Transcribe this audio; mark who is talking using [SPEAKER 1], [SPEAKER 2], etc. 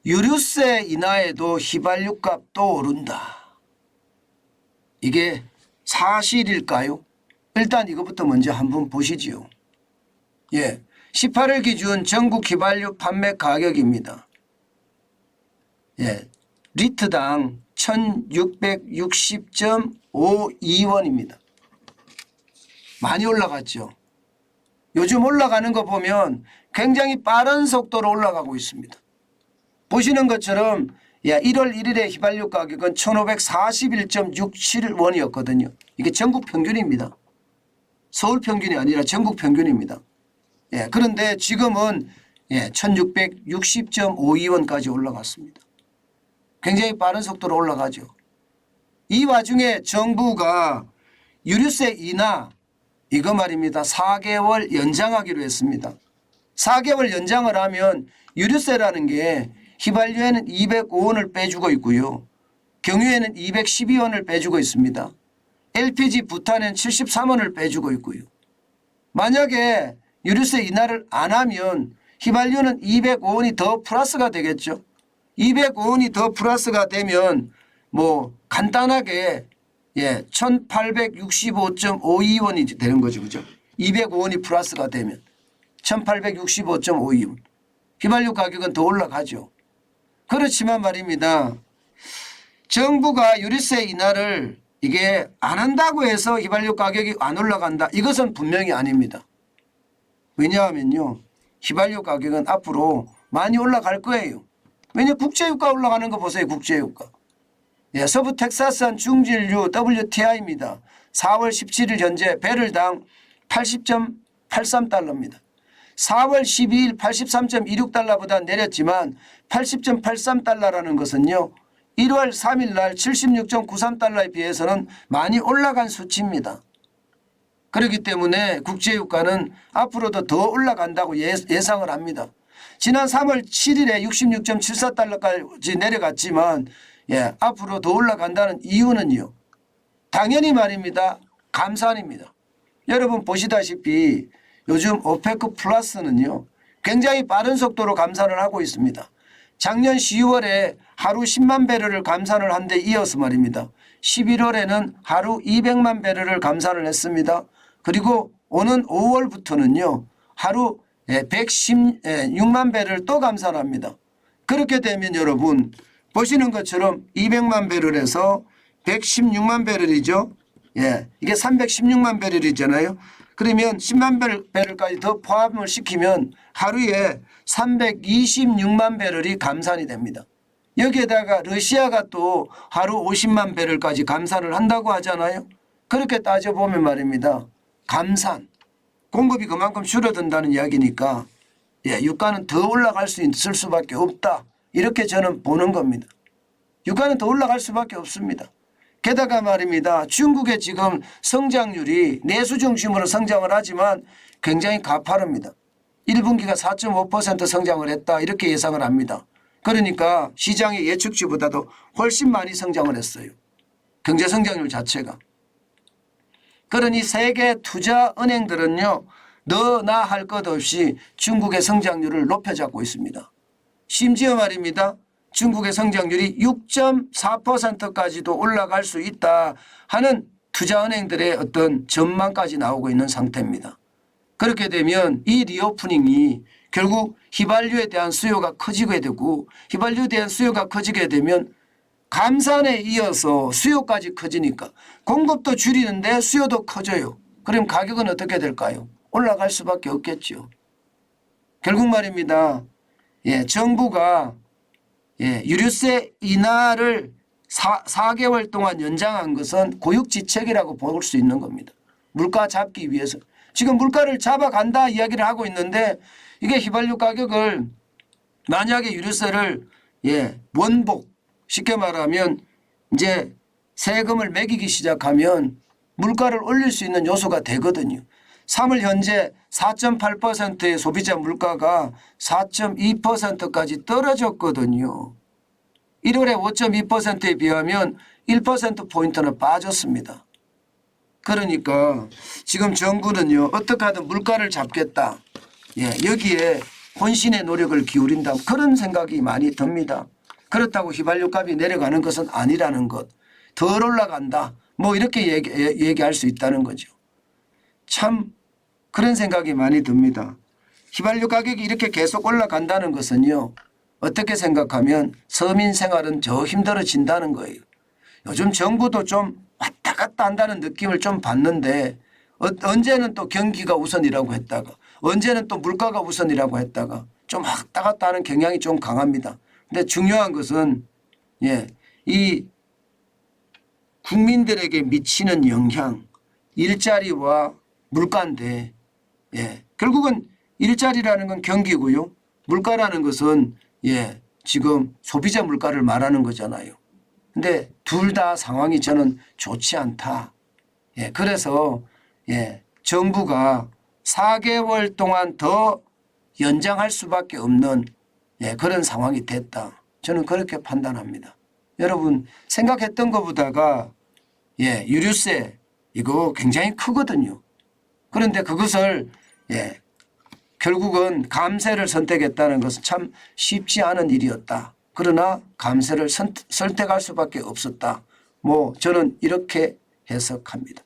[SPEAKER 1] 유류세 인하에도 휘발유 값도 오른다. 이게 사실일까요? 일단 이것부터 먼저 한번 보시지요. 18일 기준 전국 휘발유 판매 가격입니다. 리터당 1660.52원입니다. 많이 올라갔죠. 요즘 올라가는 거 보면 굉장히 빠른 속도로 올라가고 있습니다. 보시는 것처럼 1월 1일에 휘발유 가격은 1541.67원이었거든요. 이게 전국 평균입니다. 서울 평균이 아니라 전국 평균입니다. 그런데 지금은 1660.52원까지 올라갔습니다. 굉장히 빠른 속도로 올라가죠. 이 와중에 정부가 유류세 인하 이거 말입니다. 4개월 연장하기로 했습니다. 4개월 연장을 하면 유류세라는 게 휘발유에는 205원을 빼주고 있고요. 경유에는 212원을 빼주고 있습니다. LPG 부탄에는 73원을 빼주고 있고요. 만약에 유류세 인하를 안 하면 휘발유는 205원이 더 플러스가 되겠죠. 205원이 더 플러스가 되면 뭐 간단하게 1865.52원이 되는 거죠. 그죠? 205원이 플러스가 되면 1865.52원. 휘발유 가격은 더 올라가죠. 그렇지만 말입니다. 정부가 유류세 인하를 이게 안 한다고 해서 휘발유 가격이 안 올라간다. 이것은 분명히 아닙니다. 왜냐하면요. 휘발유 가격은 앞으로 많이 올라갈 거예요. 왜냐 국제유가 올라가는 거 보세요. 국제유가. 서부 텍사스산 중진유 WTI입니다. 4월 17일 현재 배럴당 80.83달러입니다. 4월 12일 83.26달러보다 내렸지만 80.83달러라는 것은요. 1월 3일 날 76.93달러에 비해서는 많이 올라간 수치입니다. 그렇기 때문에 국제유가는 앞으로도 더 올라간다고 예상을 합니다. 지난 3월 7일에 66.74달러까지 내려갔지만 앞으로 더 올라간다는 이유는요. 당연히 말입니다. 감산입니다. 여러분 보시다시피 요즘 오페크 플러스는요. 굉장히 빠른 속도로 감산을 하고 있습니다. 작년 10월에 하루 10만 배럴을 감산을 한 데 이어서 말입니다. 11월에는 하루 200만 배럴을 감산을 했습니다. 그리고 오는 5월부터는요. 하루 116만 배럴을 또 감산합니다. 그렇게 되면 여러분 보시는 것처럼 200만 배럴에서 116만 배럴이죠. 이게 316만 배럴이잖아요. 그러면 10만 배럴까지 더 포함을 시키면 하루에 326만 배럴이 감산이 됩니다. 여기에다가 러시아가 또 하루 50만 배럴까지 감산을 한다고 하잖아요. 그렇게 따져보면 말입니다. 감산, 공급이 그만큼 줄어든다는 이야기니까 유가는 더 올라갈 수 있을 수밖에 없다. 이렇게 저는 보는 겁니다. 유가는 더 올라갈 수밖에 없습니다. 게다가 말입니다. 중국의 지금 성장률이 내수 중심으로 성장을 하지만 굉장히 가파릅니다. 1분기가 4.5% 성장을 했다. 이렇게 예상을 합니다. 그러니까 시장의 예측치보다도 훨씬 많이 성장을 했어요. 경제 성장률 자체가. 그러니 세계 투자은행들은요. 너나 할 것 없이 중국의 성장률을 높여잡고 있습니다. 심지어 말입니다. 중국의 성장률이 6.4%까지도 올라갈 수 있다 하는 투자은행들의 어떤 전망까지 나오고 있는 상태입니다. 그렇게 되면 이 리오프닝이 결국 휘발유에 대한 수요가 커지게 되고 휘발유에 대한 수요가 커지게 되면 감산에 이어서 수요까지 커지니까 공급도 줄이는데 수요도 커져요. 그럼 가격은 어떻게 될까요? 올라갈 수밖에 없겠죠. 결국 말입니다. 정부가 유류세 인하를 4개월 동안 연장한 것은 고육지책이라고 볼 수 있는 겁니다. 물가 잡기 위해서. 지금 물가를 잡아간다 이야기를 하고 있는데 이게 휘발유 가격을 만약에 유류세를 원복 쉽게 말하면 이제 세금을 매기기 시작하면 물가를 올릴 수 있는 요소가 되거든요. 3월 현재 4.8%의 소비자 물가가 4.2%까지 떨어졌거든요. 1월에 5.2%에 비하면 1%포인트는 빠졌습니다. 그러니까 지금 정부는요. 어떻게 하든 물가를 잡겠다. 여기에 혼신의 노력을 기울인다. 그런 생각이 많이 듭니다. 그렇다고 휘발유값이 내려가는 것은 아니라는 것. 덜 올라간다. 뭐 이렇게 얘기할 수 있다는 거죠. 참 그런 생각이 많이 듭니다. 휘발유 가격이 이렇게 계속 올라간다는 것은요. 어떻게 생각하면 서민 생활은 더 힘들어진다는 거예요. 요즘 정부도 좀 왔다 갔다 한다는 느낌을 좀 받는데 언제는 또 경기가 우선이라고 했다가 언제는 또 물가가 우선이라고 했다가 좀 왔다 갔다 하는 경향이 좀 강합니다. 근데 중요한 것은 이 국민들에게 미치는 영향, 일자리와 물가인데 결국은 일자리라는 건 경기고요. 물가라는 것은 지금 소비자 물가를 말하는 거잖아요. 근데 둘 다 상황이 저는 좋지 않다. 그래서 정부가 4개월 동안 더 연장할 수밖에 없는 그런 상황이 됐다. 저는 그렇게 판단합니다. 여러분 생각했던 것보다가 유류세 이거 굉장히 크거든요. 그런데 그것을 결국은 감세를 선택했다는 것은 참 쉽지 않은 일이었다. 그러나 감세를 선택할 수밖에 없었다. 뭐 저는 이렇게 해석합니다.